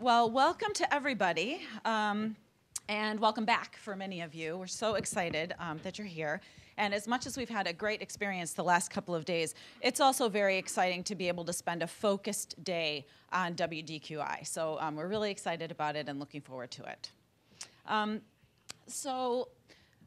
Well, welcome to everybody, and welcome back for many of you. We're so excited that you're here. And as much as we've had a great experience the last couple of days, it's also very exciting to be able to spend a focused day on WDQI. So we're really excited about it and looking forward to it.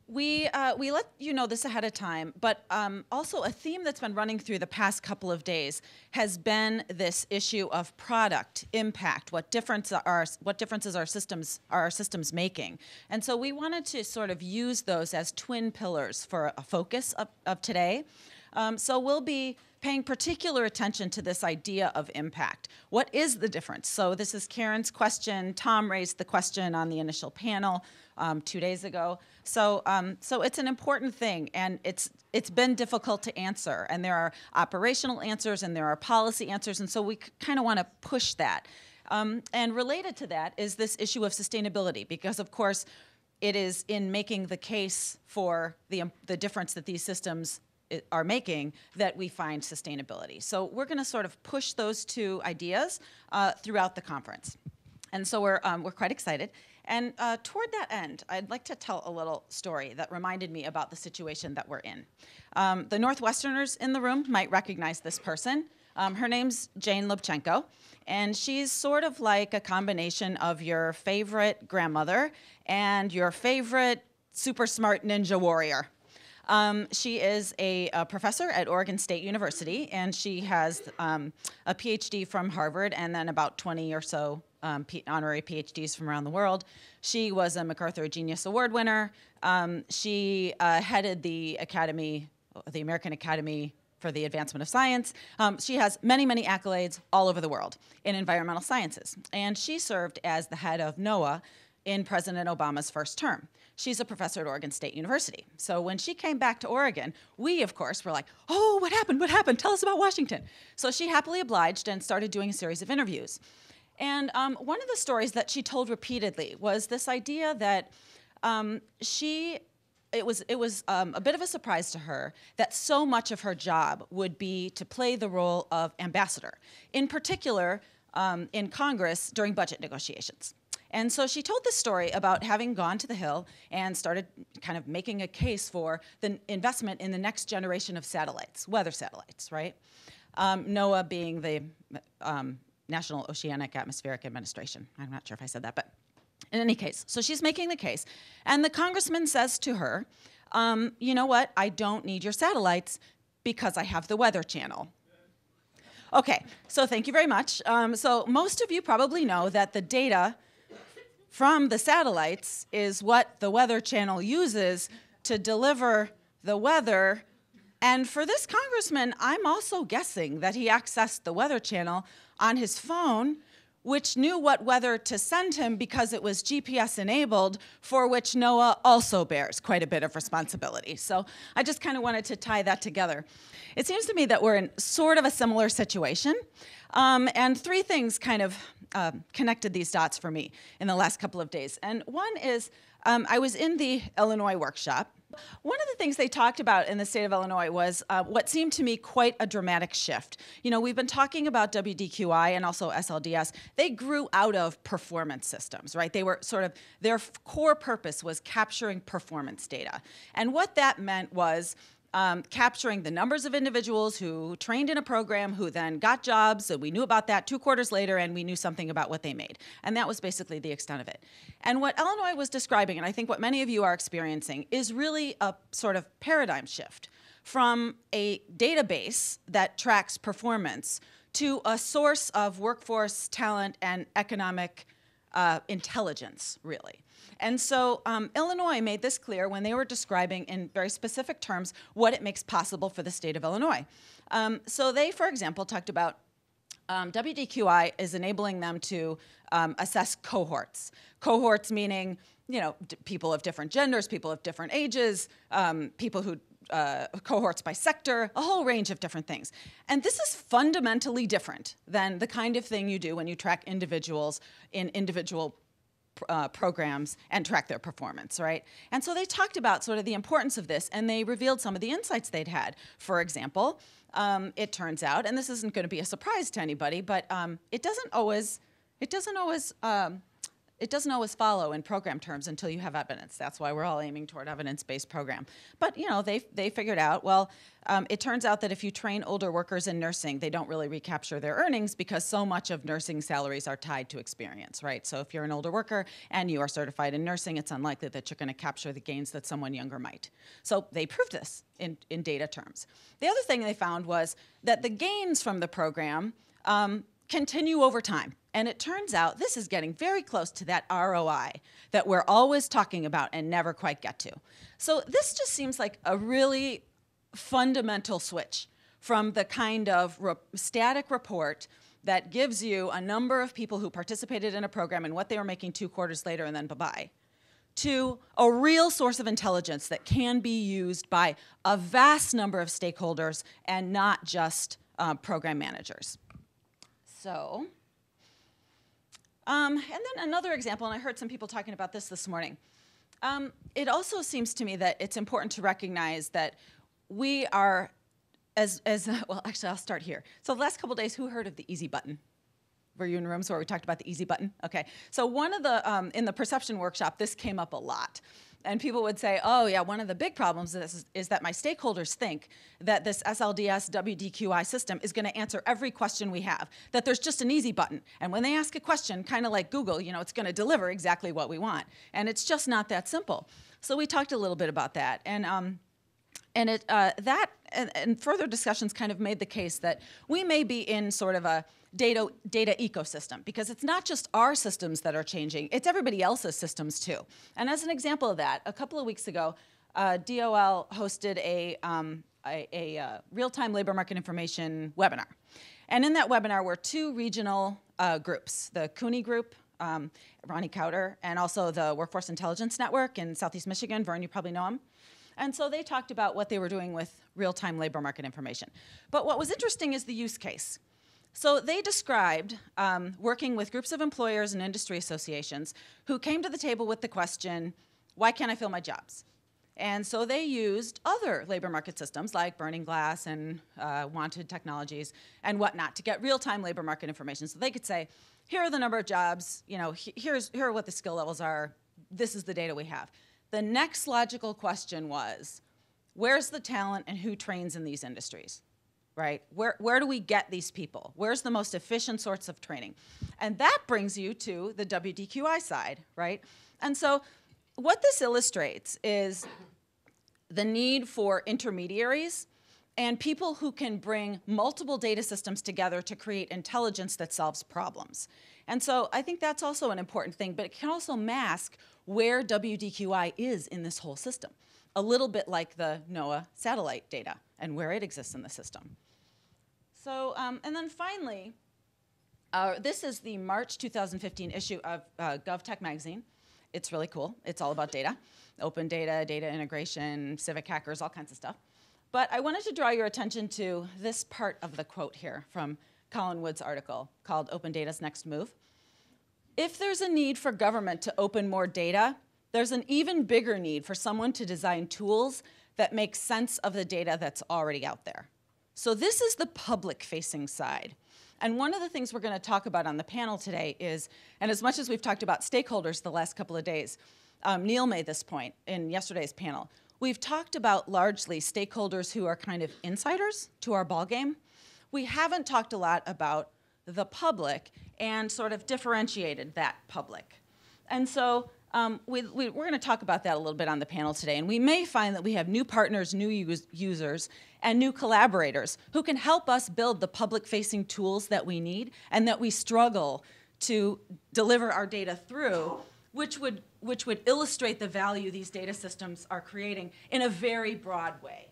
We let you know this ahead of time, but also a theme that's been running through the past couple of days has been this issue of product impact. What differences are systems making? And so we wanted to sort of use those as twin pillars for a focus of today. So we'll be paying particular attention to this idea of impact. What is the difference? So this is Karen's question. Tom raised the question on the initial panel 2 days ago. So it's an important thing, and it's been difficult to answer. And there are operational answers, and there are policy answers, and so we kind of want to push that. And related to that is this issue of sustainability, because of course it is in making the case for the difference that these systems are making that we find sustainability. So we're going to sort of push those two ideas throughout the conference. And so we're quite excited. And toward that end, I'd like to tell a little story that reminded me about the situation that we're in. The Northwesterners in the room might recognize this person. Her name's Jane Lubchenco, and she's sort of like a combination of your favorite grandmother and your favorite super smart ninja warrior. She is a professor at Oregon State University, and she has a PhD from Harvard and then about 20 or so honorary PhDs from around the world. She was a MacArthur Genius Award winner. She headed the American Academy for the Advancement of Science. She has many, many accolades all over the world in environmental sciences. And she served as the head of NOAA in President Obama's first term. She's a professor at Oregon State University. So when she came back to Oregon, we, of course, were like, oh, what happened? What happened? Tell us about Washington. So she happily obliged and started doing a series of interviews. And one of the stories that she told repeatedly was this idea that it was a bit of a surprise to her that so much of her job would be to play the role of ambassador, in particular in Congress during budget negotiations. And so she told this story about having gone to the Hill and started kind of making a case for the investment in the next generation of satellites, weather satellites, right? NOAA being the National Oceanic Atmospheric Administration. I'm not sure if I said that, but in any case, so she's making the case. And the congressman says to her, you know what, I don't need your satellites because I have the Weather Channel. Okay, so thank you very much. So most of you probably know that the data from the satellites is what the Weather Channel uses to deliver the weather. And for this congressman, I'm also guessing that he accessed the Weather Channel on his phone, which knew what weather to send him because it was GPS enabled, for which NOAA also bears quite a bit of responsibility. So I just kind of wanted to tie that together. It seems to me that we're in sort of a similar situation. And three things kind of connected these dots for me in the last couple of days. And one is I was in the Illinois workshop. One of the things they talked about in the state of Illinois was what seemed to me quite a dramatic shift. You know, we've been talking about WDQI and also SLDS. They grew out of performance systems, right? They were sort of, their core purpose was capturing performance data. And what that meant was capturing the numbers of individuals who trained in a program, who then got jobs. So we knew about that 2 quarters later, and we knew something about what they made. And that was basically the extent of it. And what Illinois was describing, and I think what many of you are experiencing, is really a sort of paradigm shift from a database that tracks performance to a source of workforce, talent, and economic intelligence, really. And so Illinois made this clear when they were describing in very specific terms what it makes possible for the state of Illinois. So they, for example, talked about WDQI is enabling them to assess cohorts. Cohorts meaning, you know, people of different genders, people of different ages, people who cohorts by sector, a whole range of different things. And this is fundamentally different than the kind of thing you do when you track individuals in individual programs and track their performance, right? And so they talked about sort of the importance of this, and they revealed some of the insights they'd had. For example, it turns out, and this isn't going to be a surprise to anybody, but it doesn't always It doesn't always follow in program terms until you have evidence. That's why we're all aiming toward evidence-based program. But they figured out, well, it turns out that if you train older workers in nursing, they don't really recapture their earnings because so much of nursing salaries are tied to experience, right? So if you're an older worker and you are certified in nursing, it's unlikely that you're going to capture the gains that someone younger might. So they proved this in data terms. The other thing they found was that the gains from the program continue over time. And it turns out this is getting very close to that ROI that we're always talking about and never quite get to. So this just seems like a really fundamental switch from the kind of static report that gives you a number of people who participated in a program and what they were making 2 quarters later and then bye-bye, to a real source of intelligence that can be used by a vast number of stakeholders and not just program managers. So, and then another example, and I heard some people talking about this morning. It also seems to me that it's important to recognize that we are, well, actually, I'll start here. So the last couple of days, who heard of the easy button? Were you in rooms where we talked about the easy button? Okay. So one of the, in the perception workshop, this came up a lot. And people would say, oh, yeah, one of the big problems is that my stakeholders think that this SLDS WDQI system is going to answer every question we have, that there's just an easy button. And when they ask a question, kind of like Google, it's going to deliver exactly what we want. And it's just not that simple. So we talked a little bit about that. And further discussions kind of made the case that we may be in sort of a data ecosystem, because it's not just our systems that are changing, it's everybody else's systems too. And as an example of that, a couple of weeks ago, DOL hosted a real-time labor market information webinar. And in that webinar were 2 regional groups, the CUNY group, Ronnie Cowder, and also the Workforce Intelligence Network in Southeast Michigan. Vern, you probably know him. And so they talked about what they were doing with real-time labor market information. But what was interesting is the use case. So they described working with groups of employers and industry associations who came to the table with the question, why can't I fill my jobs? And so they used other labor market systems like Burning Glass and Wanted Technologies and whatnot to get real-time labor market information. So they could say, here are the number of jobs, here are what the skill levels are, this is the data we have. The next logical question was, where's the talent and who trains in these industries? Right? Where do we get these people? Where's the most efficient sorts of training? And that brings you to the WDQI side, right? And so what this illustrates is the need for intermediaries and people who can bring multiple data systems together to create intelligence that solves problems. And so I think that's also an important thing, but it can also mask where WDQI is in this whole system, a little bit like the NOAA satellite data and where it exists in the system. So, and then finally, this is the March 2015 issue of GovTech magazine. It's really cool. It's all about data, open data, data integration, civic hackers, all kinds of stuff. But I wanted to draw your attention to this part of the quote here from Colin Wood's article called Open Data's Next Move. If there's a need for government to open more data, there's an even bigger need for someone to design tools that make sense of the data that's already out there. So this is the public-facing side. And one of the things we're going to talk about on the panel today is, and as much as we've talked about stakeholders the last couple of days, Neil made this point in yesterday's panel. We've talked about largely stakeholders who are kind of insiders to our ballgame. We haven't talked a lot about the public and sort of differentiated that public. And so we're going to talk about that a little bit on the panel today, and we may find that we have new partners, new users, and new collaborators who can help us build the public-facing tools that we need and that we struggle to deliver our data through, which would illustrate the value these data systems are creating in a very broad way.